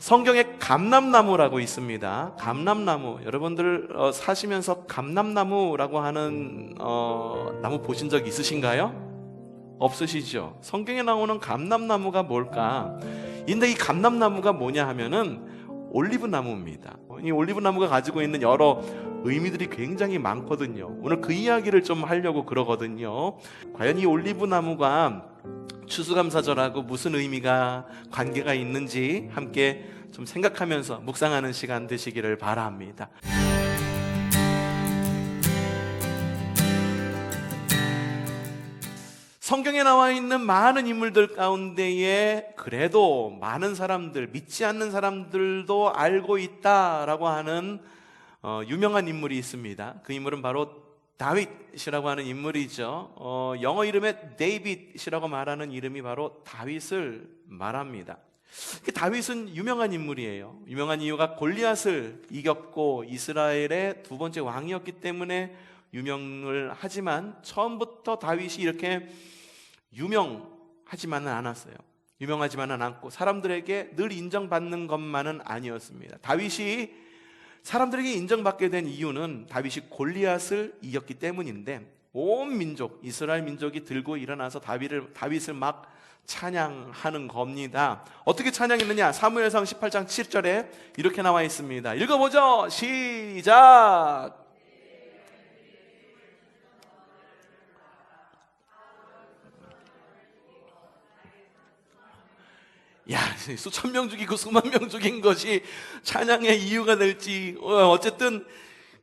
성경에 감람나무라고 있습니다. 감람나무, 여러분들 사시면서 감람나무라고 하는 나무 보신 적 있으신가요? 없으시죠? 성경에 나오는 감람나무가 뭘까? 근데 이 감람나무가 뭐냐 하면은 올리브나무입니다. 이 올리브나무가 가지고 있는 여러 의미들이 굉장히 많거든요. 오늘 그 이야기를 좀 하려고 그러거든요. 과연 이 올리브나무가 추수감사절하고 무슨 의미가 관계가 있는지 함께 좀 생각하면서 묵상하는 시간 되시기를 바랍니다. 성경에 나와 있는 많은 인물들 가운데에 그래도 많은 사람들, 믿지 않는 사람들도 알고 있다라고 하는 유명한 인물이 있습니다. 그 인물은 바로 다윗이라고 하는 인물이죠. 영어 이름에 데이빗이라고 말하는 이름이 바로 다윗을 말합니다. 다윗은 유명한 인물이에요. 유명한 이유가 골리앗을 이겼고 이스라엘의 두 번째 왕이었기 때문에 유명을 하지만 처음부터 다윗이 이렇게 유명하지만은 않았어요. 유명하지만은 않고 사람들에게 늘 인정받는 것만은 아니었습니다. 다윗이 사람들에게 인정받게 된 이유는 다윗이 골리앗을 이겼기 때문인데 온 민족, 이스라엘 민족이 들고 일어나서 다윗을 막 찬양하는 겁니다. 어떻게 찬양했느냐? 사무엘상 18장 7절에 이렇게 나와 있습니다. 읽어보죠. 시작. 야, 수천 명 죽이고 수만 명 죽인 것이 찬양의 이유가 될지 어쨌든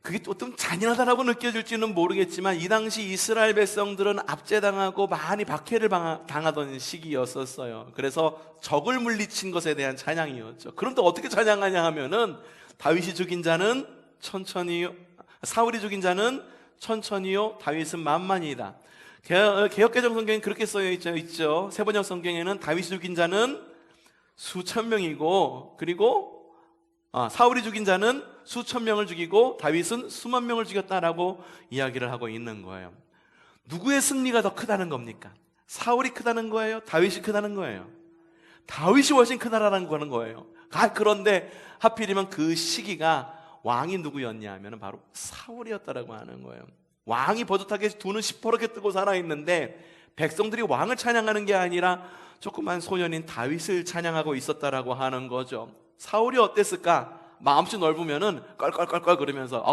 그게 좀 잔인하다라고 느껴질지는 모르겠지만 이 당시 이스라엘 백성들은 압제당하고 많이 박해를 당하던 시기였었어요. 그래서 적을 물리친 것에 대한 찬양이었죠. 그런데 어떻게 찬양하냐 하면은 다윗이 죽인 자는 천천히요, 사울이 죽인 자는 천천히요, 다윗은 만만이다. 개역개정 성경엔 그렇게 써여 있죠. 세번역 성경에는 다윗이 죽인 자는 수천 명이고, 그리고 사울이 죽인 자는 수천 명을 죽이고 다윗은 수만 명을 죽였다라고 이야기를 하고 있는 거예요. 누구의 승리가 더 크다는 겁니까? 사울이 크다는 거예요? 다윗이 크다는 거예요? 다윗이 훨씬 크다라는 거예요. 그런데 하필이면 그 시기가 왕이 누구였냐 하면 바로 사울이었다라고 하는 거예요. 왕이 버젓하게 두 눈 시퍼렇게 뜨고 살아있는데 백성들이 왕을 찬양하는 게 아니라 조그만 소년인 다윗을 찬양하고 있었다라고 하는 거죠. 사울이 어땠을까? 마음씨 넓으면은 껄껄껄껄 그러면서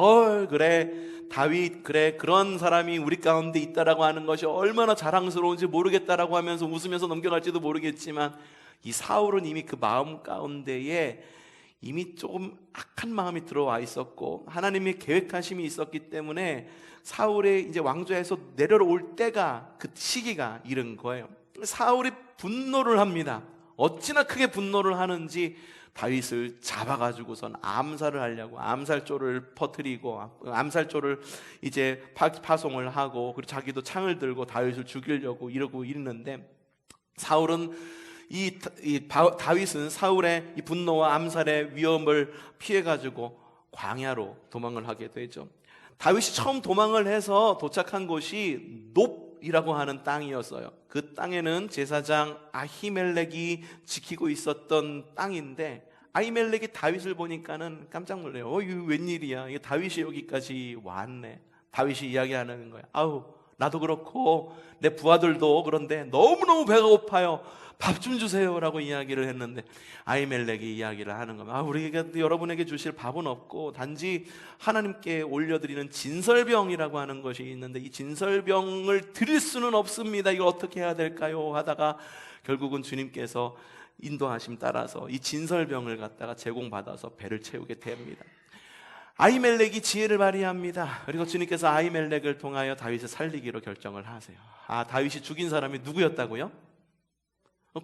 그래 다윗, 그래 그런 사람이 우리 가운데 있다라고 하는 것이 얼마나 자랑스러운지 모르겠다라고 하면서 웃으면서 넘겨갈지도 모르겠지만 이 사울은 이미 그 마음 가운데에 이미 조금 악한 마음이 들어와 있었고 하나님의 계획하심이 있었기 때문에 사울의 이제 왕좌에서 내려올 때가, 그 시기가 이른 거예요. 사울이 분노를 합니다. 어찌나 크게 분노를 하는지 다윗을 잡아가지고선 암살을 하려고 암살조를 퍼뜨리고 암살조를 이제 파송을 하고, 그리고 자기도 창을 들고 다윗을 죽이려고 이러고 있는데 사울은 다윗은 사울의 이 분노와 암살의 위험을 피해가지고 광야로 도망을 하게 되죠. 다윗이 처음 도망을 해서 도착한 곳이 놉이라고 하는 땅이었어요. 그 땅에는 제사장 아히멜렉이 지키고 있었던 땅인데 아히멜렉이 다윗을 보니까는 깜짝 놀래요. 이거 웬일이야? 이게 다윗이 여기까지 왔네. 다윗이 이야기하는 거야. 나도 그렇고 내 부하들도 그런데 너무너무 배가 고파요. 밥 좀 주세요 라고 이야기를 했는데 아히멜렉이 이야기를 하는 겁니다. 우리에게, 여러분에게 주실 밥은 없고 단지 하나님께 올려드리는 진설병이라고 하는 것이 있는데 이 진설병을 드릴 수는 없습니다. 이걸 어떻게 해야 될까요? 하다가 결국은 주님께서 인도하심 따라서 이 진설병을 갖다가 제공받아서 배를 채우게 됩니다. 아히멜렉이 지혜를 발휘합니다. 그리고 주님께서 아히멜렉을 통하여 다윗을 살리기로 결정을 하세요. 다윗이 죽인 사람이 누구였다고요?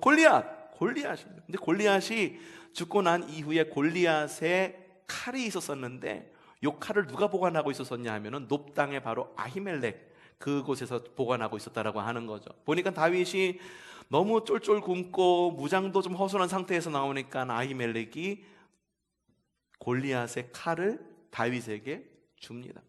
골리앗입니다. 근데 골리앗이 죽고 난 이후에 골리앗의 칼이 있었었는데 이 칼을 누가 보관하고 있었었냐 하면은 놉 땅에 바로 아히멜렉 그곳에서 보관하고 있었다라고 하는 거죠. 보니까 다윗이 너무 쫄쫄 굶고 무장도 좀 허술한 상태에서 나오니까 아히멜렉이 골리앗의 칼을 다윗에게 줍니다.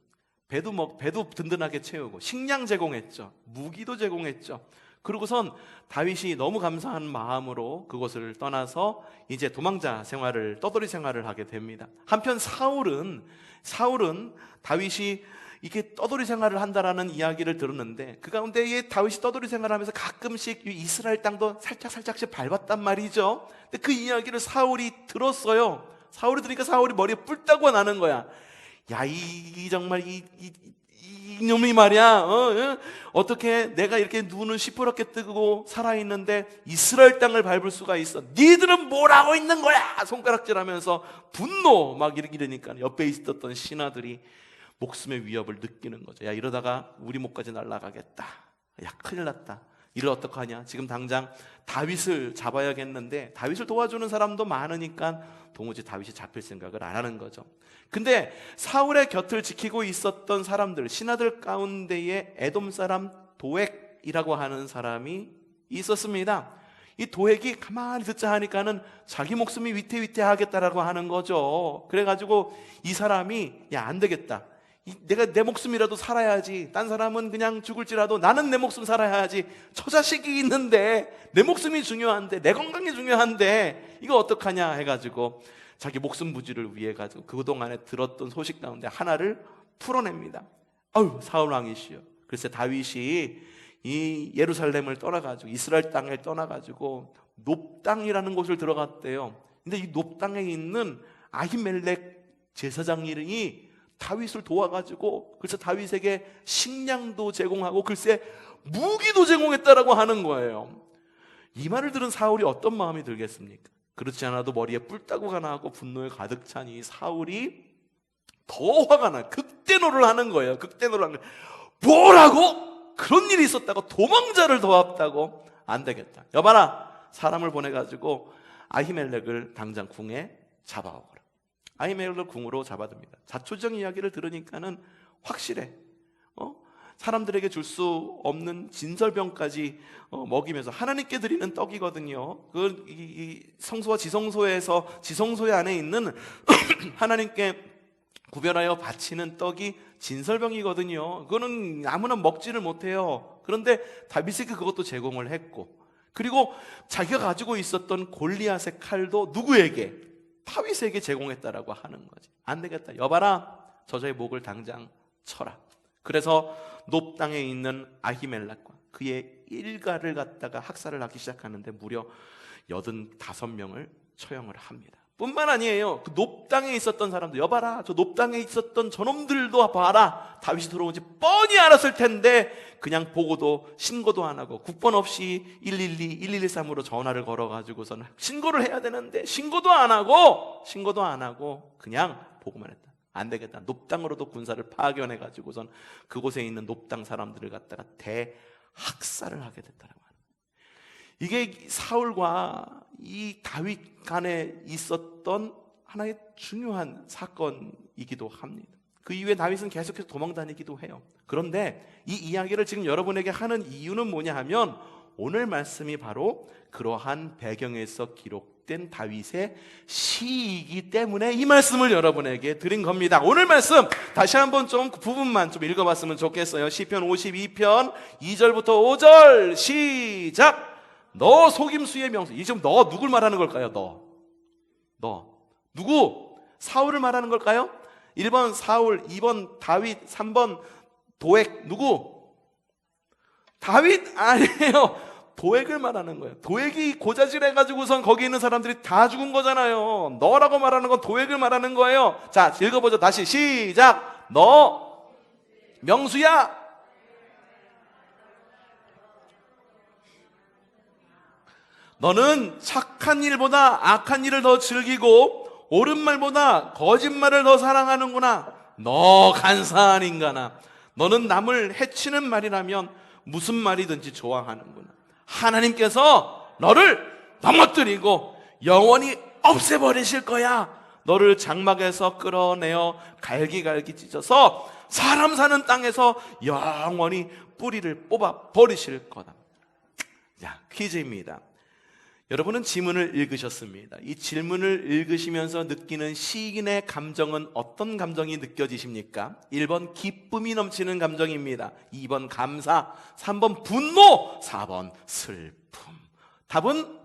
배도 든든하게 채우고 식량 제공했죠. 무기도 제공했죠. 그러고선 다윗이 너무 감사한 마음으로 그곳을 떠나서 이제 도망자 생활을, 떠돌이 생활을 하게 됩니다. 한편 사울은 다윗이 이렇게 떠돌이 생활을 한다라는 이야기를 들었는데 그 가운데에 다윗이 떠돌이 생활을 하면서 가끔씩 이스라엘 땅도 살짝씩 밟았단 말이죠. 근데 그 이야기를 사울이 들었어요. 사울이 들으니까 사울이 머리에 뿔따구가 나는 거야. 야, 정말 이놈이 말이야, 어떻게 내가 이렇게 눈을 시퍼렇게 뜨고 살아있는데 이스라엘 땅을 밟을 수가 있어? 니들은 뭘 하고 있는 거야? 손가락질하면서 분노 막 이러니까 옆에 있었던 신하들이 목숨의 위협을 느끼는 거죠. 야, 이러다가 우리 목까지 날아가겠다. 야, 큰일 났다. 이를 어떡하냐? 지금 당장 다윗을 잡아야겠는데 다윗을 도와주는 사람도 많으니까 도무지 다윗이 잡힐 생각을 안 하는 거죠. 근데 사울의 곁을 지키고 있었던 사람들, 신하들 가운데에 에돔 사람 도액이라고 하는 사람이 있었습니다. 이 도액이 가만히 듣자 하니까는 자기 목숨이 위태위태하겠다라고 하는 거죠. 그래가지고 이 사람이 야, 안 되겠다. 내가 내 목숨이라도 살아야지. 딴 사람은 그냥 죽을지라도 나는 내 목숨 살아야지. 처자식이 있는데 내 목숨이 중요한데, 내 건강이 중요한데 이거 어떡하냐 해가지고 자기 목숨 부지를 위해 가지고 그동안에 들었던 소식 가운데 하나를 풀어냅니다. 아유, 사울 왕이시여. 글쎄 다윗이 이 예루살렘을 떠나가지고 이스라엘 땅을 떠나가지고 놉땅이라는 곳을 들어갔대요. 근데 이 놉땅에 있는 아히멜렉 제사장이 다윗을 도와가지고 글쎄 다윗에게 식량도 제공하고 글쎄 무기도 제공했다라고 하는 거예요. 이 말을 들은 사울이 어떤 마음이 들겠습니까? 그렇지 않아도 머리에 뿔따구가 나고 분노에 가득 찬 이 사울이 더 화가 나요. 극대노를 하는 거예요. 극대노를 하는 거예요. 뭐라고? 그런 일이 있었다고? 도망자를 도왔다고? 안 되겠다. 여봐라, 사람을 보내가지고 아히멜렉을 당장 궁에 잡아오거라. 아히멜렉을 궁으로 잡아듭니다. 자초지정 이야기를 들으니까는 확실해. 사람들에게 줄 수 없는 진설병까지 먹이면서 하나님께 드리는 떡이거든요. 이 성소와 지성소에서 지성소의 안에 있는 하나님께 구별하여 바치는 떡이 진설병이거든요. 그거는 아무나 먹지를 못해요. 그런데 다윗에게 그것도 제공을 했고, 그리고 자기가 가지고 있었던 골리앗의 칼도 누구에게? 다윗에게 제공했다라고 하는 거지. 안 되겠다. 여봐라, 저자의 목을 당장 쳐라. 그래서 놉 땅에 있는 아히멜렉과 그의 일가를 갖다가 학살을 하기 시작하는데 무려 85명을 처형을 합니다. 뿐만 아니에요. 그 놉 땅에 있었던 사람들, 여봐라, 저 놉 땅에 있었던 저놈들도 봐라. 다윗이 들어온지 뻔히 알았을 텐데 그냥 보고도 신고도 안 하고 국번 없이 112, 1113으로 전화를 걸어가지고서는 신고를 해야 되는데 신고도 안 하고 그냥 보고만 했다. 안 되겠다. 놉 땅으로도 군사를 파견해가지고선 그곳에 있는 놉 땅 사람들을 갖다가 대학살을 하게 됐다라고 하는 거예요. 이게 사울과 이 다윗 간에 있었던 하나의 중요한 사건이기도 합니다. 그 이후에 다윗은 계속해서 도망다니기도 해요. 그런데 이 이야기를 지금 여러분에게 하는 이유는 뭐냐 하면 오늘 말씀이 바로 그러한 배경에서 기록된 다윗의 시이기 때문에 이 말씀을 여러분에게 드린 겁니다. 오늘 말씀 다시 한번 좀 그 부분만 좀 읽어봤으면 좋겠어요. 시편 52편 2절부터 5절 시작. 너 속임수의 명수. 이 지금 너 누굴 말하는 걸까요? 너 누구? 사울을 말하는 걸까요? 1번 사울, 2번 다윗, 3번 도액. 누구? 다윗 아니에요. 도액을 말하는 거예요. 도액이 고자질 해가지고선 거기 있는 사람들이 다 죽은 거잖아요. 너라고 말하는 건 도액을 말하는 거예요. 자, 읽어보죠. 다시 시작. 너 명수야. 너는 착한 일보다 악한 일을 더 즐기고 옳은 말보다 거짓말을 더 사랑하는구나. 너 간사한 인간아. 너는 남을 해치는 말이라면 무슨 말이든지 좋아하는구나. 하나님께서 너를 넘어뜨리고 영원히 없애버리실 거야. 너를 장막에서 끌어내어 갈기갈기 찢어서 사람 사는 땅에서 영원히 뿌리를 뽑아 버리실 거다. 자, 퀴즈입니다. 여러분은 지문을 읽으셨습니다. 이 질문을 읽으시면서 느끼는 시인의 감정은 어떤 감정이 느껴지십니까? 1번 기쁨이 넘치는 감정입니다. 2번 감사, 3번 분노, 4번 슬픔. 답은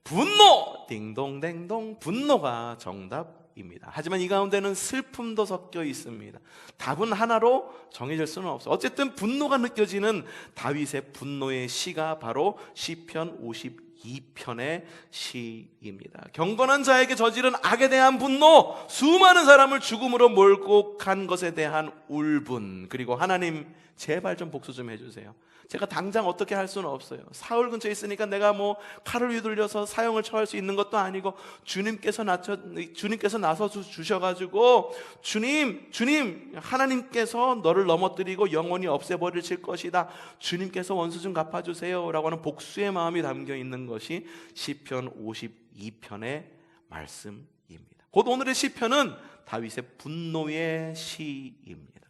분노! 딩동댕동, 분노가 정답입니다. 하지만 이 가운데는 슬픔도 섞여 있습니다. 답은 하나로 정해질 수는 없어요. 어쨌든 분노가 느껴지는 다윗의 분노의 시가 바로 시편 52편의 시입니다. 경건한 자에게 저지른 악에 대한 분노, 수많은 사람을 죽음으로 몰고 간 것에 대한 울분, 그리고 하나님 제발 좀 복수 좀 해주세요. 제가 당장 어떻게 할 수는 없어요. 사울 근처에 있으니까 내가 뭐 칼을 휘둘려서 사형을 처할 수 있는 것도 아니고, 주님께서 나서 주셔가지고 주님 하나님께서 너를 넘어뜨리고 영원히 없애버리실 것이다, 주님께서 원수 좀 갚아주세요 라고 하는 복수의 마음이 담겨 있는 것이 시편 52편의 말씀입니다. 곧 오늘의 시편은 다윗의 분노의 시입니다.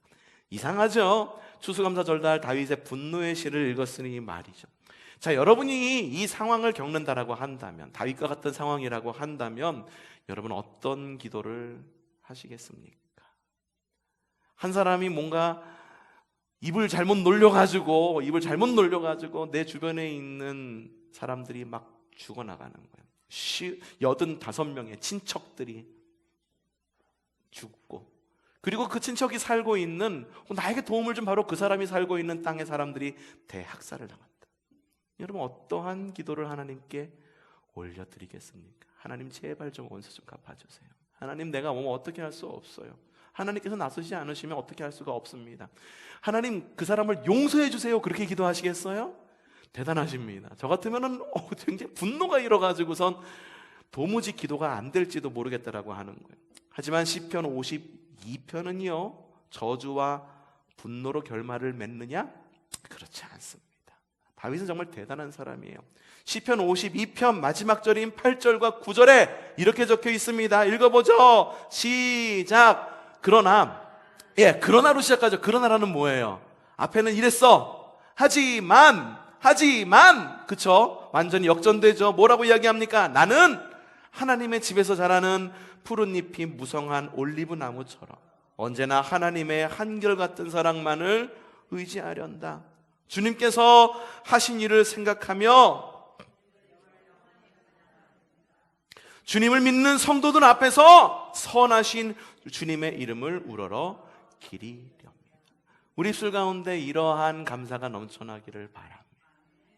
이상하죠? 추수감사절날 다윗의 분노의 시를 읽었으니 말이죠. 자, 여러분이 이 상황을 겪는다라고 한다면, 다윗과 같은 상황이라고 한다면 여러분 어떤 기도를 하시겠습니까? 한 사람이 뭔가 입을 잘못 놀려가지고 내 주변에 있는 사람들이 막 죽어나가는 거예요. 85명의 친척들이 죽고, 그리고 그 친척이 살고 있는, 나에게 도움을 준 바로 그 사람이 살고 있는 땅의 사람들이 대학살을 당한다. 여러분 어떠한 기도를 하나님께 올려드리겠습니까? 하나님 제발 좀 원수 좀 갚아주세요. 하나님 내가 뭐 어떻게 할 수 없어요. 하나님께서 나서지 않으시면 어떻게 할 수가 없습니다. 하나님 그 사람을 용서해 주세요. 그렇게 기도하시겠어요? 대단하십니다. 저 같으면은 굉장히 분노가 일어가지고선 도무지 기도가 안 될지도 모르겠다라고 하는 거예요. 하지만 시편 52편은요 저주와 분노로 결말을 맺느냐? 그렇지 않습니다. 다윗은 정말 대단한 사람이에요. 시편 52편 마지막 절인 8절과 9절에 이렇게 적혀 있습니다. 읽어보죠. 시작. 그러나로 시작하죠. 그러나라는 뭐예요? 앞에는 이랬어. 하지만, 그쵸? 완전히 역전되죠. 뭐라고 이야기합니까? 나는 하나님의 집에서 자라는 푸른 잎이 무성한 올리브 나무처럼 언제나 하나님의 한결같은 사랑만을 의지하련다. 주님께서 하신 일을 생각하며 주님을 믿는 성도들 앞에서 선하신 주님의 이름을 우러러 기리렵니다. 우리 입술 가운데 이러한 감사가 넘쳐나기를 바랍니다.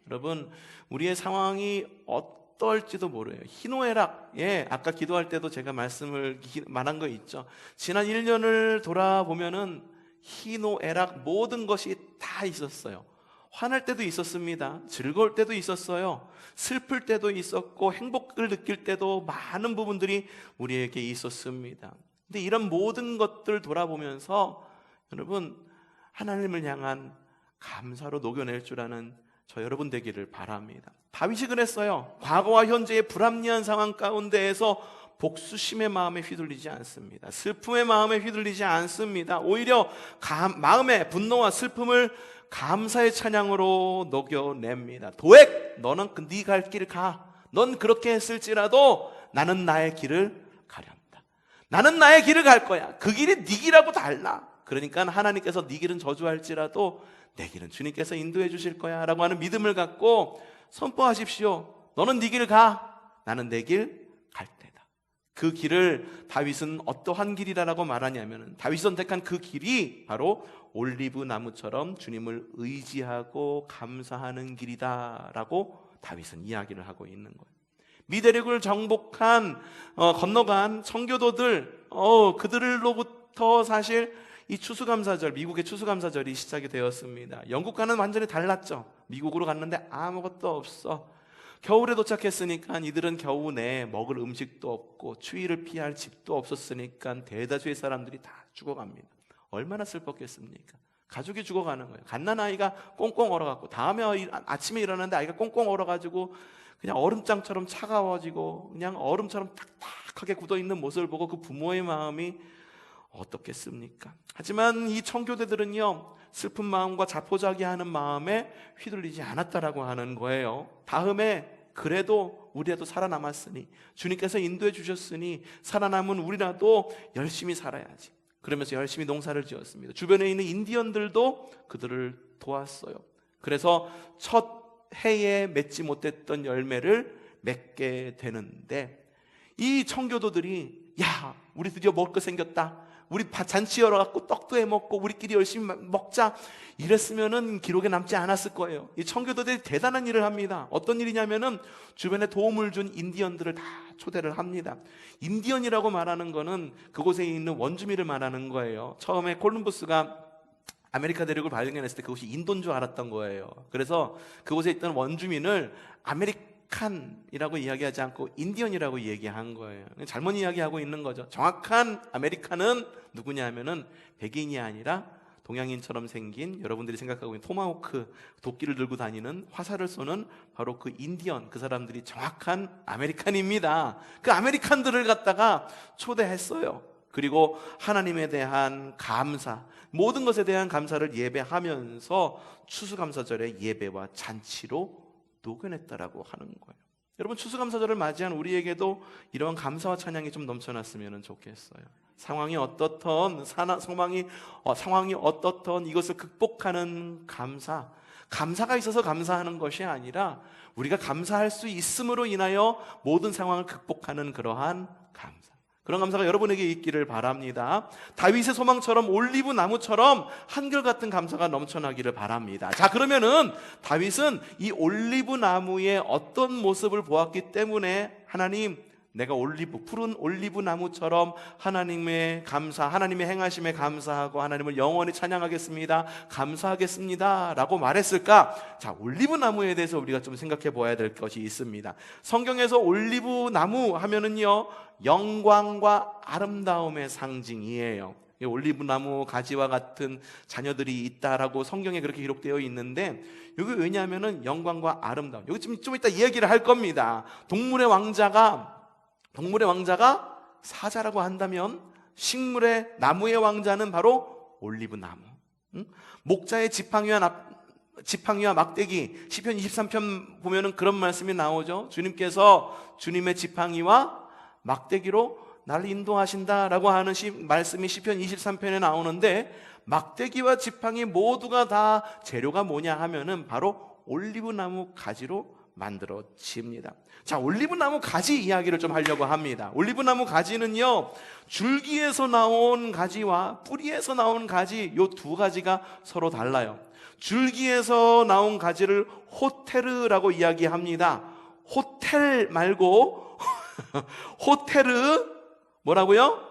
여러분, 우리의 상황이 어떨지도 모르요. 희노애락, 아까 기도할 때도 제가 말한 거 있죠. 지난 1년을 돌아보면은 희노애락 모든 것이 다 있었어요. 화날 때도 있었습니다. 즐거울 때도 있었어요. 슬플 때도 있었고 행복을 느낄 때도 많은 부분들이 우리에게 있었습니다. 근데 이런 모든 것들 돌아보면서 여러분 하나님을 향한 감사로 녹여낼 줄 아는 저 여러분 되기를 바랍니다. 다윗이 그랬어요. 과거와 현재의 불합리한 상황 가운데에서 복수심의 마음에 휘둘리지 않습니다. 슬픔의 마음에 휘둘리지 않습니다. 오히려 마음의 분노와 슬픔을 감사의 찬양으로 녹여냅니다. 도액, 너는 네 갈 길 가. 넌 그렇게 했을지라도 나는 나의 길을 가련다. 나는 나의 길을 갈 거야. 그 길이 네 길하고 달라. 그러니까 하나님께서 네 길은 저주할지라도 내 길은 주님께서 인도해 주실 거야 라고 하는 믿음을 갖고 선포하십시오. 너는 네 길 가. 나는 내 길 갈 테다. 그 길을 다윗은 어떠한 길이라고 말하냐면 다윗이 선택한 그 길이 바로 올리브 나무처럼 주님을 의지하고 감사하는 길이다라고 다윗은 이야기를 하고 있는 거예요. 미대륙을 건너간 청교도들, 그들로부터 사실 이 추수감사절, 미국의 추수감사절이 시작이 되었습니다. 영국과는 완전히 달랐죠. 미국으로 갔는데 아무것도 없어. 겨울에 도착했으니까 이들은 겨우 내에 먹을 음식도 없고 추위를 피할 집도 없었으니까 대다수의 사람들이 다 죽어갑니다. 얼마나 슬펐겠습니까? 가족이 죽어가는 거예요. 갓난아이가 꽁꽁 얼어갖고 다음에 아침에 일어났는데 아이가 꽁꽁 얼어가지고 그냥 얼음장처럼 차가워지고 그냥 얼음처럼 탁탁하게 굳어있는 모습을 보고 그 부모의 마음이 어떻겠습니까? 하지만 이 청교대들은요 슬픈 마음과 자포자기하는 마음에 휘둘리지 않았다라고 하는 거예요. 다음에 그래도 우리라도 살아남았으니, 주님께서 인도해 주셨으니 살아남은 우리라도 열심히 살아야지. 그러면서 열심히 농사를 지었습니다. 주변에 있는 인디언들도 그들을 도왔어요. 그래서 첫 해에 맺지 못했던 열매를 맺게 되는데, 이 청교도들이 야, 우리 드디어 먹을 거 생겼다, 우리 잔치 열어갖고 떡도 해먹고 우리끼리 열심히 먹자, 이랬으면은 기록에 남지 않았을 거예요. 이 청교도들이 대단한 일을 합니다. 어떤 일이냐면은 주변에 도움을 준 인디언들을 다 초대를 합니다. 인디언이라고 말하는 거는 그곳에 있는 원주민을 말하는 거예요. 처음에 콜럼버스가 아메리카 대륙을 발견했을 때 그곳이 인도인 줄 알았던 거예요. 그래서 그곳에 있던 원주민을 아메리칸이라고 이야기하지 않고 인디언이라고 얘기한 거예요. 잘못 이야기하고 있는 거죠. 정확한 아메리칸은 누구냐 하면은 백인이 아니라 동양인처럼 생긴, 여러분들이 생각하고 있는 토마호크, 도끼를 들고 다니는, 화살을 쏘는 바로 그 인디언, 그 사람들이 정확한 아메리칸입니다. 그 아메리칸들을 갖다가 초대했어요. 그리고 하나님에 대한 감사, 모든 것에 대한 감사를 예배하면서 추수감사절의 예배와 잔치로 녹여냈다라고 하는 거예요. 여러분, 추수감사절을 맞이한 우리에게도 이런 감사와 찬양이 좀 넘쳐났으면 좋겠어요. 상황이 어떻던, 상황이 어떻던 이것을 극복하는 감사가 있어서 감사하는 것이 아니라 우리가 감사할 수 있음으로 인하여 모든 상황을 극복하는 그러한 감사, 그런 감사가 여러분에게 있기를 바랍니다. 다윗의 소망처럼, 올리브 나무처럼 한결같은 감사가 넘쳐나기를 바랍니다. 자, 그러면은 다윗은 이 올리브 나무의 어떤 모습을 보았기 때문에 하나님, 내가 푸른 올리브 나무처럼 하나님의 행하심에 감사하고 하나님을 영원히 찬양하겠습니다, 감사하겠습니다 라고 말했을까? 자, 올리브 나무에 대해서 우리가 좀 생각해 보아야 될 것이 있습니다. 성경에서 올리브 나무 하면은요, 영광과 아름다움의 상징이에요. 올리브 나무 가지와 같은 자녀들이 있다라고 성경에 그렇게 기록되어 있는데, 여기 왜냐하면은 영광과 아름다움, 여기 좀 이따 이야기를 할 겁니다. 동물의 왕자가 사자라고 한다면 식물의, 나무의 왕자는 바로 올리브 나무. 목자의 지팡이와 막대기, 시편 23편 보면은 그런 말씀이 나오죠. 주님께서 주님의 지팡이와 막대기로 나를 인도하신다라고 하는 말씀이 시편 23편에 나오는데, 막대기와 지팡이 모두가 다 재료가 뭐냐 하면은 바로 올리브 나무 가지로 만들어집니다. 자, 올리브 나무 가지 이야기를 좀 하려고 합니다. 올리브 나무 가지는요, 줄기에서 나온 가지와 뿌리에서 나온 가지, 요 두 가지가 서로 달라요. 줄기에서 나온 가지를 호테르라고 이야기합니다. 호텔 말고 호테르, 뭐라고요?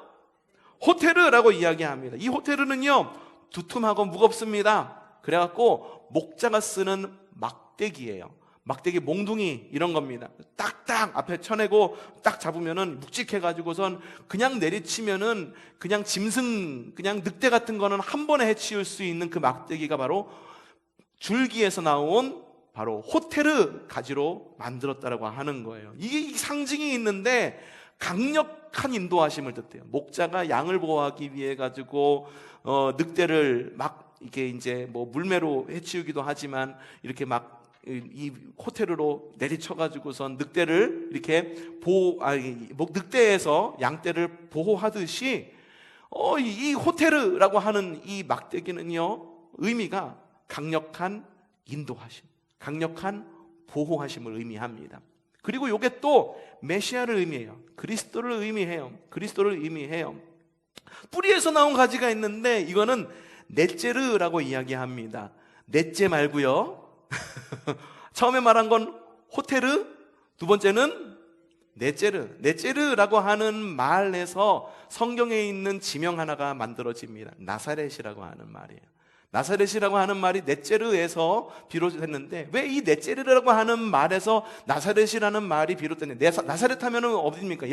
호테르라고 이야기합니다. 이 호테르는요, 두툼하고 무겁습니다. 그래갖고 목자가 쓰는 막대기예요. 막대기 몽둥이 이런 겁니다. 딱딱 앞에 쳐내고 딱 잡으면은 묵직해가지고선 그냥 내리치면은 그냥 짐승, 그냥 늑대 같은 거는 한 번에 해치울 수 있는 그 막대기가 바로 줄기에서 나온 바로 호테르 가지로 만들었다라고 하는 거예요. 이게 상징이 있는데 강력한 인도하심을 뜻해요. 목자가 양을 보호하기 위해 가지고 늑대를 막 이게 이제 뭐 물매로 해치우기도 하지만 이렇게 막 이 호테르로 내리쳐가지고선 늑대를 이렇게 늑대에서 양떼를 보호하듯이 이 호테르라고 하는 이 막대기는요, 의미가 강력한 인도하심, 강력한 보호하심을 의미합니다. 그리고 이게 또 메시아를 의미해요. 그리스도를 의미해요. 뿌리에서 나온 가지가 있는데 이거는 넷제르라고 이야기합니다. 넷제 말고요. 처음에 말한 건 호테르, 두 번째는 넷제르라고 하는 말에서 성경에 있는 지명 하나가 만들어집니다. 나사렛이라고 하는 말이에요. 나사렛이라고 하는 말이 넷제르에서 비롯했는데, 왜 이 넷제르라고 하는 말에서 나사렛이라는 말이 비롯됐는데, 나사렛 하면은 어디입니까?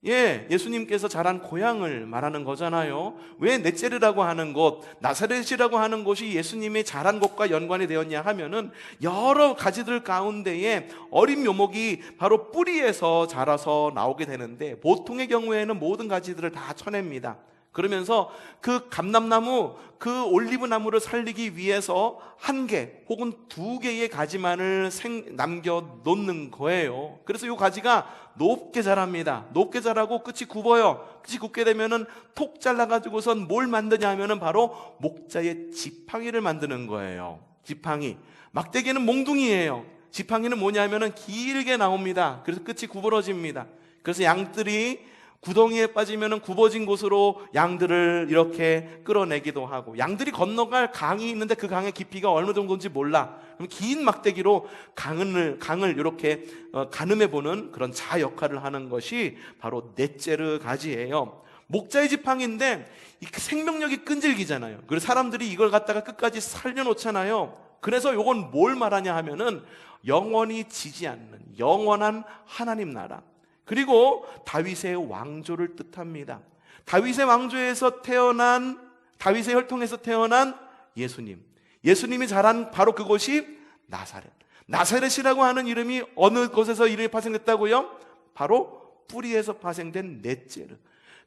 예수님께서 자란 고향을 말하는 거잖아요. 왜 넷제르라고 하는 곳, 나사렛이라고 하는 곳이 예수님이 자란 곳과 연관이 되었냐 하면은, 여러 가지들 가운데에 어린 묘목이 바로 뿌리에서 자라서 나오게 되는데, 보통의 경우에는 모든 가지들을 다 쳐냅니다. 그러면서 그 감람나무, 그 올리브나무를 살리기 위해서 1개 혹은 2개의 가지만을 남겨 놓는 거예요. 그래서 이 가지가 높게 자랍니다. 높게 자라고 끝이 굽어요. 끝이 굽게 되면은 톡 잘라가지고선 뭘 만드냐 하면은 바로 목자의 지팡이를 만드는 거예요. 지팡이. 막대기는 몽둥이에요. 지팡이는 뭐냐면은 길게 나옵니다. 그래서 끝이 구부러집니다. 그래서 양들이 구덩이에 빠지면 굽어진 곳으로 양들을 이렇게 끌어내기도 하고, 양들이 건너갈 강이 있는데 그 강의 깊이가 어느 정도인지 몰라. 그럼 긴 막대기로 강을 이렇게 가늠해 보는 그런 자 역할을 하는 것이 바로 넷제르 가지예요. 목자의 지팡이인데 생명력이 끈질기잖아요. 그래서 사람들이 이걸 갖다가 끝까지 살려놓잖아요. 그래서 이건 뭘 말하냐 하면은 영원히 지지 않는 영원한 하나님 나라, 그리고 다윗의 왕조를 뜻합니다. 다윗의 왕조에서 태어난, 다윗의 혈통에서 태어난 예수님, 예수님이 자란 바로 그곳이 나사렛. 나사렛이라고 하는 이름이 어느 곳에서 이름이 파생됐다고요? 바로 뿌리에서 파생된 넷제르.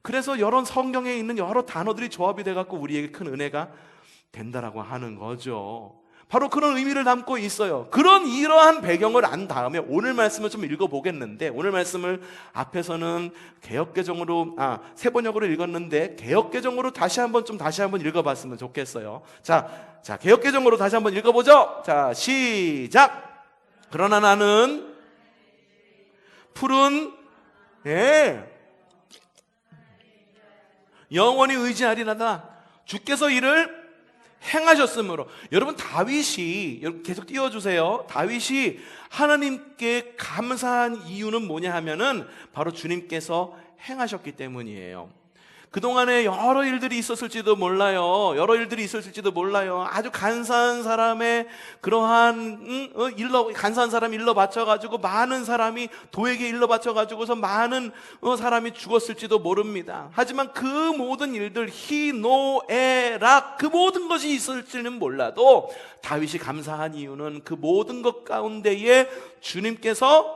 그래서 여러 성경에 있는 여러 단어들이 조합이 돼갖고 우리에게 큰 은혜가 된다라고 하는 거죠. 바로 그런 의미를 담고 있어요. 이러한 배경을 안 다음에 오늘 말씀을 좀 읽어보겠는데, 오늘 말씀을 앞에서는 개역개정으로, 세번역으로 읽었는데 개역개정으로 다시 한번 읽어봤으면 좋겠어요. 자, 개역개정으로 다시 한번 읽어보죠. 자, 시작. 그러나 나는 푸른, 영원히 의지하리라다. 주께서 이를 행하셨으므로. 여러분, 다윗이, 계속 띄워주세요. 다윗이 하나님께 감사한 이유는 뭐냐 하면은 바로 주님께서 행하셨기 때문이에요. 그동안에 여러 일들이 있었을지도 몰라요. 아주 간사한 사람의 그러한 간사한 사람이 일러 바쳐가지고 많은 사람이 도에게 일러 바쳐가지고서 많은 사람이 죽었을지도 모릅니다. 하지만 그 모든 일들, 희노애락, 그 모든 것이 있을지는 몰라도 다윗이 감사한 이유는 그 모든 것 가운데에 주님께서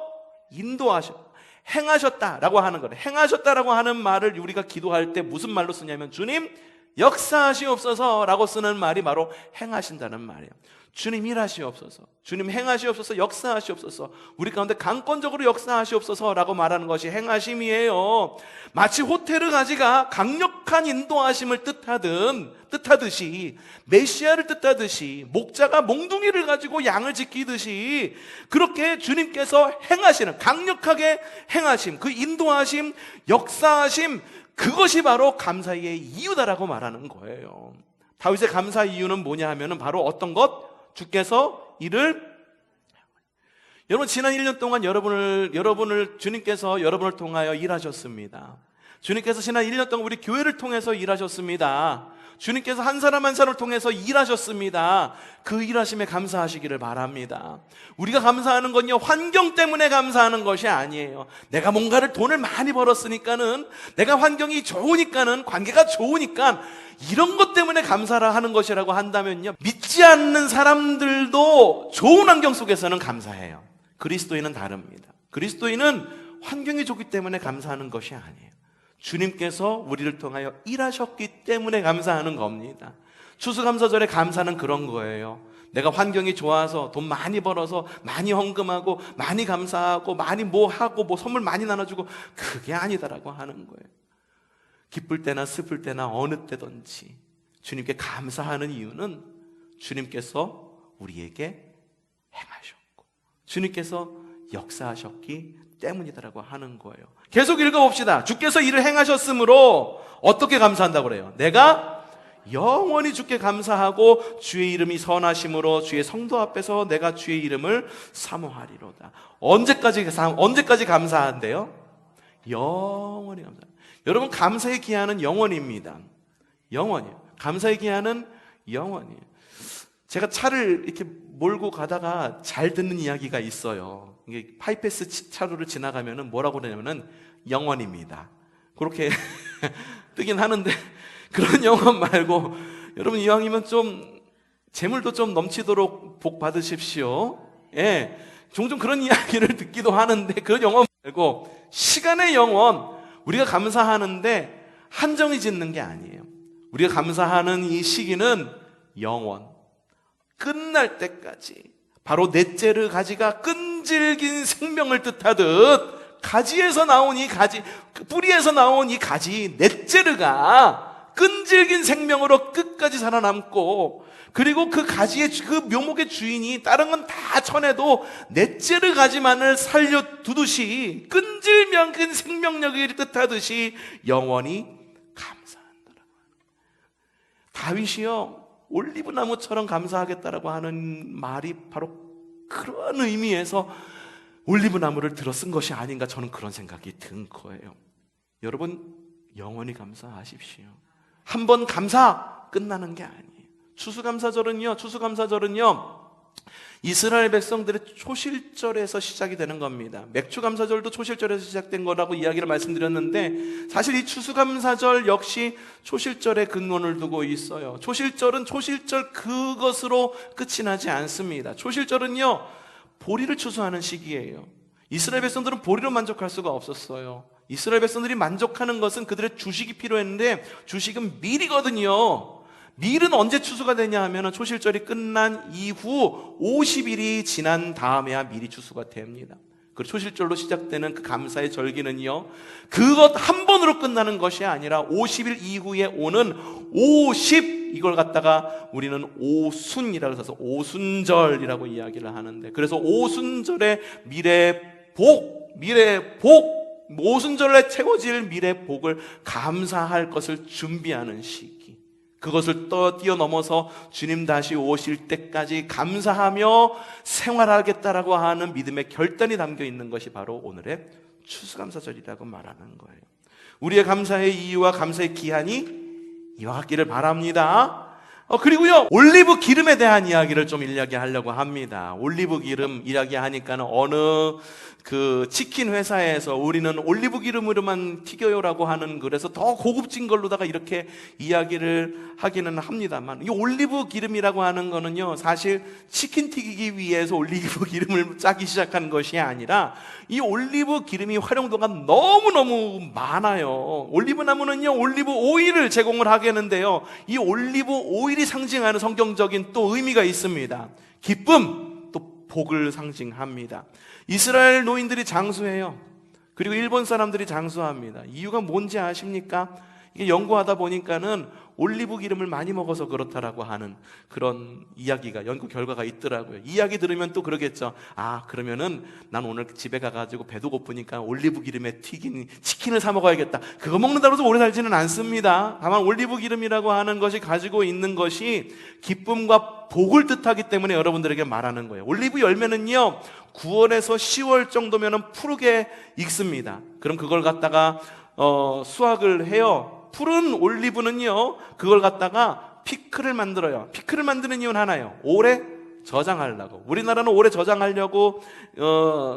행하셨다라고 하는 거예요. 행하셨다라고 하는 말을 우리가 기도할 때 무슨 말로 쓰냐면, 주님 역사하시옵소서라고 쓰는 말이 바로 행하신다는 말이에요. 주님 일하시옵소서, 주님 행하시옵소서, 역사하시옵소서, 우리 가운데 강권적으로 역사하시옵소서라고 말하는 것이 행하심이에요. 마치 호테르 가지가 강력한 인도하심을 뜻하듯이, 메시아를 뜻하듯이, 목자가 몽둥이를 가지고 양을 지키듯이, 그렇게 주님께서 행하시는, 강력하게 행하심, 그 인도하심, 역사하심, 그것이 바로 감사의 이유다라고 말하는 거예요. 다윗의 감사 이유는 뭐냐 하면은 바로 어떤 것? 주께서 여러분, 지난 1년 동안 주님께서 여러분을 통하여 일하셨습니다. 주님께서 지난 1년 동안 우리 교회를 통해서 일하셨습니다. 주님께서 한 사람 한 사람을 통해서 일하셨습니다. 그 일하심에 감사하시기를 바랍니다. 우리가 감사하는 건요, 환경 때문에 감사하는 것이 아니에요. 내가 뭔가를 돈을 많이 벌었으니까는, 내가 환경이 좋으니까는, 관계가 좋으니까 이런 것 때문에 감사를 하는 것이라고 한다면요, 믿지 않는 사람들도 좋은 환경 속에서는 감사해요. 그리스도인은 다릅니다. 그리스도인은 환경이 좋기 때문에 감사하는 것이 아니에요. 주님께서 우리를 통하여 일하셨기 때문에 감사하는 겁니다. 추수감사절의 감사는 그런 거예요. 내가 환경이 좋아서 돈 많이 벌어서 많이 헌금하고 많이 감사하고 많이 하고 선물 많이 나눠주고, 그게 아니다라고 하는 거예요. 기쁠 때나 슬플 때나 어느 때든지 주님께 감사하는 이유는 주님께서 우리에게 행하셨고 주님께서 역사하셨기 때문이다라고 하는 거예요. 계속 읽어봅시다. 주께서 이를 행하셨으므로 어떻게 감사한다고 그래요? 내가 영원히 주께 감사하고 주의 이름이 선하심으로 주의 성도 앞에서 내가 주의 이름을 사모하리로다. 언제까지 감사한대요? 영원히 감사. 여러분, 감사의 기한은 영원입니다. 영원이에요. 감사의 기한은 영원이에요. 제가 차를 이렇게 몰고 가다가 잘 듣는 이야기가 있어요. 이게 하이패스 차로를 지나가면은 뭐라고 그러냐면은 영원입니다. 그렇게 뜨긴 하는데, 그런 영원 말고 여러분, 이왕이면 좀 재물도 좀 넘치도록 복 받으십시오. 예, 종종 그런 이야기를 듣기도 하는데, 그런 영원 말고 시간의 영원, 우리가 감사하는데 한정이 짓는 게 아니에요. 우리가 감사하는 이 시기는 영원, 끝날 때까지, 바로 넷째르 가지가 끈질긴 생명을 뜻하듯 가지에서 나온 이 가지, 뿌리에서 나온 이 가지 넷째르가 끈질긴 생명으로 끝까지 살아남고, 그리고 그 가지의, 그 묘목의 주인이 다른 건 다 쳐내도 넷째르 가지만을 살려두듯이 끈질긴 생명력을 뜻하듯이 영원히 감사한다라고. 다윗이요, 올리브나무처럼 감사하겠다라고 하는 말이 바로 그런 의미에서 올리브나무를 들어 쓴 것이 아닌가, 저는 그런 생각이 든 거예요. 여러분, 영원히 감사하십시오. 한 번 감사 끝나는 게 아니에요. 추수감사절은요, 이스라엘 백성들의 초실절에서 시작이 되는 겁니다. 맥주감사절도 초실절에서 시작된 거라고 이야기를 말씀드렸는데, 사실 이 추수감사절 역시 초실절에 근원을 두고 있어요. 초실절은 초실절 그것으로 끝이 나지 않습니다. 초실절은요, 보리를 추수하는 시기예요. 이스라엘 백성들은 보리로 만족할 수가 없었어요. 이스라엘 백성들이 만족하는 것은 그들의 주식이 필요했는데, 주식은 밀이거든요. 밀은 언제 추수가 되냐 하면 초실절이 끝난 이후 50일이 지난 다음에야 밀이 추수가 됩니다. 그 초실절로 시작되는 그 감사의 절기는요, 그것 한 번으로 끝나는 것이 아니라 50일 이후에 오는 50, 이걸 갖다가 우리는 오순이라고 해서 오순절이라고 이야기를 하는데, 그래서 오순절에 미래 복, 오순절에 채워질 미래 복을 감사할 것을 준비하는 시기, 그것을 뛰어넘어서 주님 다시 오실 때까지 감사하며 생활하겠다라고 하는 믿음의 결단이 담겨 있는 것이 바로 오늘의 추수감사절이라고 말하는 거예요. 우리의 감사의 이유와 감사의 기한이 이와 같기를 바랍니다. 그리고요, 올리브 기름에 대한 이야기를 좀 이야기하려고 합니다. 올리브 기름 이야기하니까는 어느 그 치킨 회사에서 우리는 올리브 기름으로만 튀겨요라고 하는, 그래서 더 고급진 걸로다가 이렇게 이야기를 하기는 합니다만, 이 올리브 기름이라고 하는 거는요, 사실 치킨 튀기기 위해서 올리브 기름을 짜기 시작한 것이 아니라, 이 올리브 기름이 활용도가 너무너무 많아요. 올리브 나무는요, 올리브 오일을 제공을 하겠는데요, 이 올리브 오일이 상징하는 성경적인 또 의미가 있습니다. 기쁨, 또 복을 상징합니다. 이스라엘 노인들이 장수해요. 그리고 일본 사람들이 장수합니다. 이유가 뭔지 아십니까? 이게 연구하다 보니까는 올리브 기름을 많이 먹어서 그렇다라고 하는 그런 이야기가, 연구 결과가 있더라고요. 이야기 들으면 또 그러겠죠. 아, 그러면은 난 오늘 집에 가가지고 배도 고프니까 올리브 기름에 튀긴 치킨을 사 먹어야겠다. 그거 먹는다고 해서 오래 살지는 않습니다. 다만 올리브 기름이라고 하는 것이 가지고 있는 것이 기쁨과 복을 뜻하기 때문에 여러분들에게 말하는 거예요. 올리브 열매는요, 9월에서 10월 정도면은 푸르게 익습니다. 그럼 그걸 갖다가 수확을 해요. 푸른 올리브는요, 그걸 갖다가 피클을 만들어요. 피클을 만드는 이유는 하나예요. 오래 저장하려고. 우리나라는 오래 저장하려고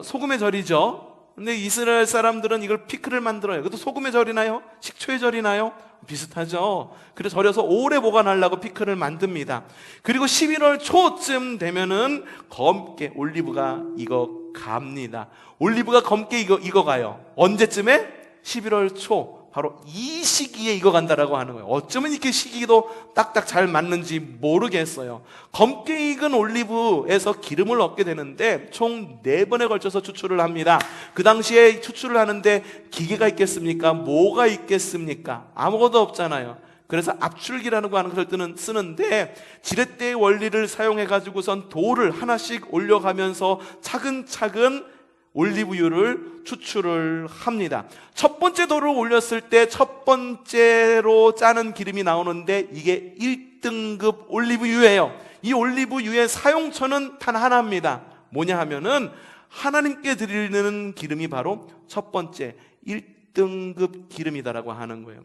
소금에 절이죠. 근데 이스라엘 사람들은 이걸 피클을 만들어요. 그것도 소금에 절이나요? 식초에 절이나요? 비슷하죠. 그래서 절여서 오래 보관하려고 피클을 만듭니다. 그리고 11월 초쯤 되면은 검게 올리브가 익어갑니다. 올리브가 검게 익어가요. 언제쯤에? 11월 초. 바로 이 시기에 익어간다라고 하는 거예요. 어쩌면 이렇게 시기도 딱딱 잘 맞는지 모르겠어요. 검게 익은 올리브에서 기름을 얻게 되는데 총 4번에 걸쳐서 추출을 합니다. 그 당시에 추출을 하는데 기계가 있겠습니까? 뭐가 있겠습니까? 아무것도 없잖아요. 그래서 압출기라는 거 하는 것을 쓰는데, 지렛대의 원리를 사용해가지고선 돌을 하나씩 올려가면서 차근차근 올리브유를 추출을 합니다. 첫 번째 돌을 올렸을 때 첫 번째로 짜는 기름이 나오는데, 이게 1등급 올리브유예요. 이 올리브유의 사용처는 단 하나입니다. 뭐냐 하면은 하나님께 드리는 기름이 바로 첫 번째 1등급 기름이다라고 하는 거예요.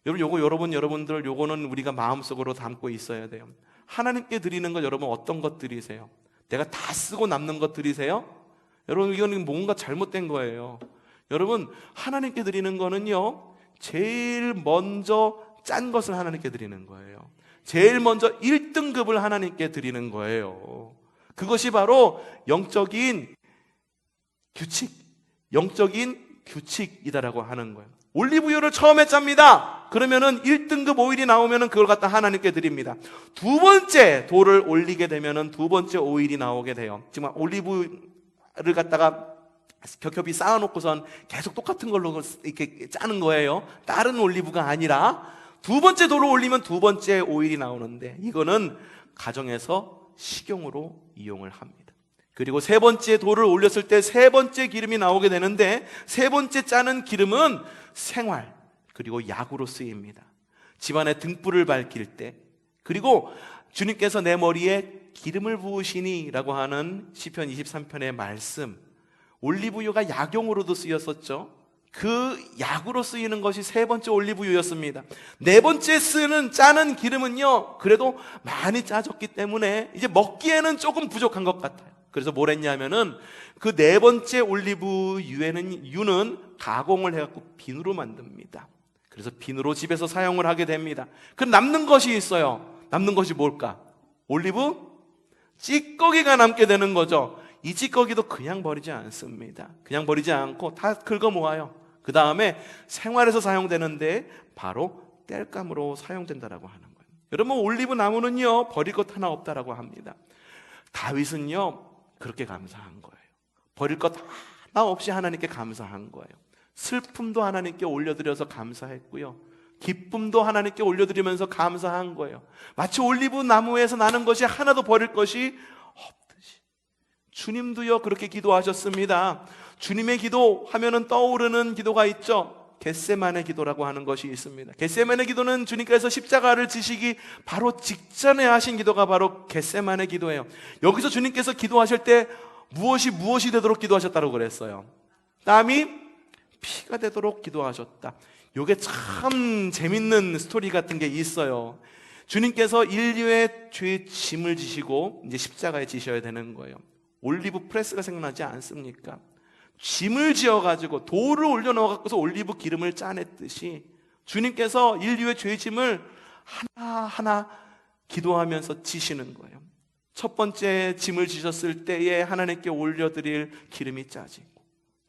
여러분들 요거는 우리가 마음속으로 담고 있어야 돼요. 하나님께 드리는 것, 여러분 어떤 것 드리세요? 내가 다 쓰고 남는 것 드리세요? 여러분, 이거는 뭔가 잘못된 거예요. 여러분, 하나님께 드리는 거는요, 제일 먼저 짠 것을 하나님께 드리는 거예요. 제일 먼저 1등급을 하나님께 드리는 거예요. 그것이 바로 영적인 규칙, 영적인 규칙이다라고 하는 거예요. 올리브유를 처음에 짭니다. 그러면은 1등급 오일이 나오면은 그걸 갖다 하나님께 드립니다. 두 번째 돌을 올리게 되면은 두 번째 오일이 나오게 돼요. 지금 올리브를 갖다가 겹겹이 쌓아놓고선 계속 똑같은 걸로 이렇게 짜는 거예요. 다른 올리브가 아니라 두 번째 돌을 올리면 두 번째 오일이 나오는데, 이거는 가정에서 식용으로 이용을 합니다. 그리고 세 번째 돌을 올렸을 때 세 번째 기름이 나오게 되는데, 세 번째 짜는 기름은 생활 그리고 약으로 쓰입니다. 집안에 등불을 밝힐 때, 그리고 주님께서 내 머리에 기름을 부으시니 라고 하는 시편 23편의 말씀, 올리브유가 약용으로도 쓰였었죠. 그 약으로 쓰이는 것이 세 번째 올리브유였습니다. 네 번째 쓰는 짜는 기름은요, 그래도 많이 짜졌기 때문에 이제 먹기에는 조금 부족한 것 같아요. 그래서 뭘 했냐면은 그 네 번째 올리브유는 가공을 해갖고 비누로 만듭니다. 그래서 비누로 집에서 사용을 하게 됩니다. 그 남는 것이 있어요. 남는 것이 뭘까? 올리브 찌꺼기가 남게 되는 거죠. 이 찌꺼기도 그냥 버리지 않습니다. 그냥 버리지 않고 다 긁어 모아요. 그 다음에 생활에서 사용되는데 바로 땔감으로 사용된다라고 하는 거예요. 여러분, 올리브 나무는요 버릴 것 하나 없다라고 합니다. 다윗은요 그렇게 감사한 거예요. 버릴 것 하나 없이 하나님께 감사한 거예요. 슬픔도 하나님께 올려드려서 감사했고요, 기쁨도 하나님께 올려드리면서 감사한 거예요. 마치 올리브 나무에서 나는 것이 하나도 버릴 것이 없듯이 주님도요 그렇게 기도하셨습니다. 주님의 기도 하면은 떠오르는 기도가 있죠. 겟세마네 기도라고 하는 것이 있습니다. 겟세마네 기도는 주님께서 십자가를 지시기 바로 직전에 하신 기도가 바로 겟세마네 기도예요. 여기서 주님께서 기도하실 때 무엇이 되도록 기도하셨다고 그랬어요? 땀이 피가 되도록 기도하셨다. 이게 참 재밌는 스토리 같은 게 있어요. 주님께서 인류의 죄의 짐을 지시고 이제 십자가에 지셔야 되는 거예요. 올리브 프레스가 생각나지 않습니까? 짐을 지어가지고 돌을 올려놓아서 올리브 기름을 짜냈듯이 주님께서 인류의 죄의 짐을 하나하나 기도하면서 지시는 거예요. 첫 번째 짐을 지셨을 때에 하나님께 올려드릴 기름이 짜지고,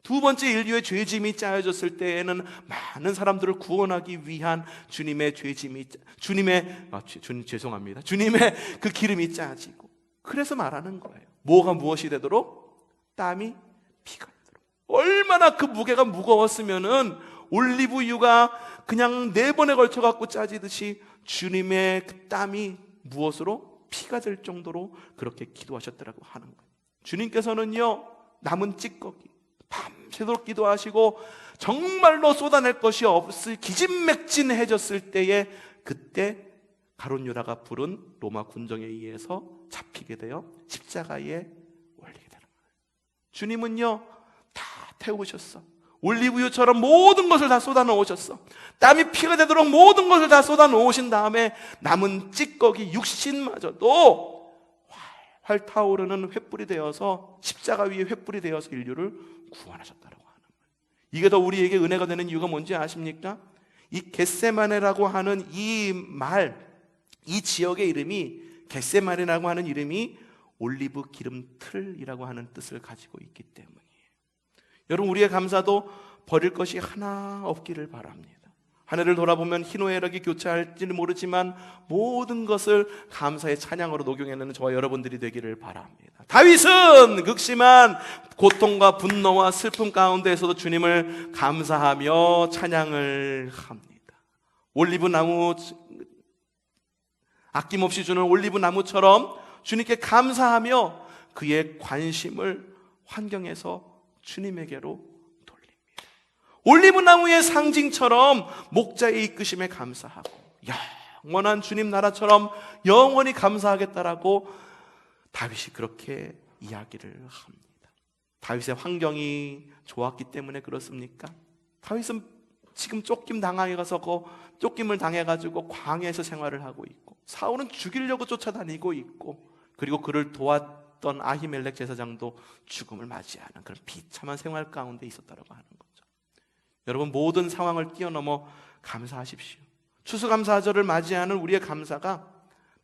두 번째 인류의 죄의 짐이 짜여졌을 때에는 많은 사람들을 구원하기 위한 주님의 주님의 그 기름이 짜지고, 그래서 말하는 거예요. 뭐가 무엇이 되도록? 땀이 피가 되도록. 얼마나 그 무게가 무거웠으면은 올리브유가 그냥 4번에 걸쳐 갖고 짜지듯이 주님의 그 땀이 무엇으로? 피가 될 정도로 그렇게 기도하셨더라고 하는 거예요. 주님께서는요 남은 찌꺼기 밤새도록 기도하시고 정말로 쏟아낼 것이 없을 기진맥진해졌을 때에, 그때 가룟 유다가 부른 로마 군정에 의해서 잡히게 되어 십자가에 올리게 되는 거예요. 주님은요 다 태우셨어. 올리브유처럼 모든 것을 다 쏟아놓으셨어. 땀이 피가 되도록 모든 것을 다 쏟아놓으신 다음에 남은 찌꺼기 육신마저도 활활 타오르는 횃불이 되어서 십자가 위에 횃불이 되어서 인류를 구원하셨다고 하는 거예요. 이게 더 우리에게 은혜가 되는 이유가 뭔지 아십니까? 이 겟세마네라고 하는 이 지역의 이름이, 겟세마네라고 하는 이름이 올리브 기름 틀이라고 하는 뜻을 가지고 있기 때문이에요. 여러분, 우리의 감사도 버릴 것이 하나 없기를 바랍니다. 하늘을 돌아보면 희노애락이 교차할지는 모르지만 모든 것을 감사의 찬양으로 녹용해내는 저와 여러분들이 되기를 바랍니다. 다윗은 극심한 고통과 분노와 슬픔 가운데에서도 주님을 감사하며 찬양을 합니다. 올리브 나무, 아낌없이 주는 올리브 나무처럼 주님께 감사하며 그의 관심을 환경에서 주님에게로 돌립니다. 올리브나무의 상징처럼 목자의 이끄심에 감사하고 영원한 주님 나라처럼 영원히 감사하겠다라고 다윗이 그렇게 이야기를 합니다. 다윗의 환경이 좋았기 때문에 그렇습니까? 다윗은 지금 쫓김을 당해가지고 광야에서 생활을 하고 있고, 사울은 죽이려고 쫓아다니고 있고, 그리고 그를 도왔던 아히멜렉 제사장도 죽음을 맞이하는 그런 비참한 생활 가운데 있었다고 하는 거죠. 여러분, 모든 상황을 뛰어넘어 감사하십시오. 추수감사절을 맞이하는 우리의 감사가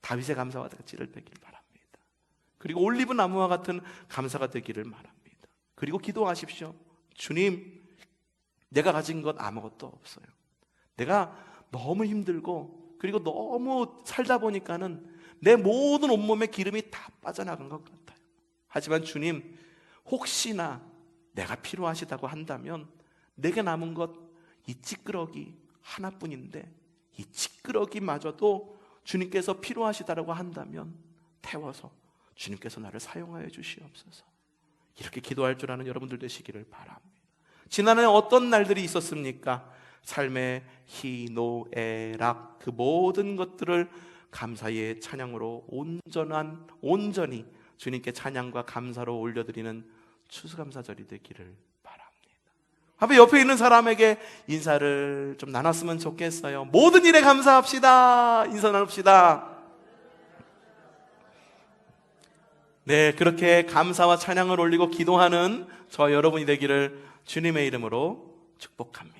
다윗의 감사와 같이를 되기를 바랍니다. 그리고 올리브 나무와 같은 감사가 되기를 바랍니다. 그리고 기도하십시오. 주님, 내가 가진 것 아무것도 없어요. 내가 너무 힘들고 그리고 너무 살다 보니까는 내 모든 온몸에 기름이 다 빠져나간 것 같아요. 하지만 주님, 혹시나 내가 필요하시다고 한다면 내게 남은 것 이 찌끄러기 하나뿐인데 이 찌끄러기마저도 주님께서 필요하시다고 한다면 태워서 주님께서 나를 사용하여 주시옵소서. 이렇게 기도할 줄 아는 여러분들 되시기를 바랍니다. 지난해 어떤 날들이 있었습니까? 삶의 희노애락 그 모든 것들을 감사의 찬양으로 온전히 주님께 찬양과 감사로 올려드리는 추수감사절이 되기를 바랍니다. 한번 옆에 있는 사람에게 인사를 좀 나눴으면 좋겠어요. 모든 일에 감사합시다. 인사 나눕시다. 네, 그렇게 감사와 찬양을 올리고 기도하는 저 여러분이 되기를 주님의 이름으로 축복합니다.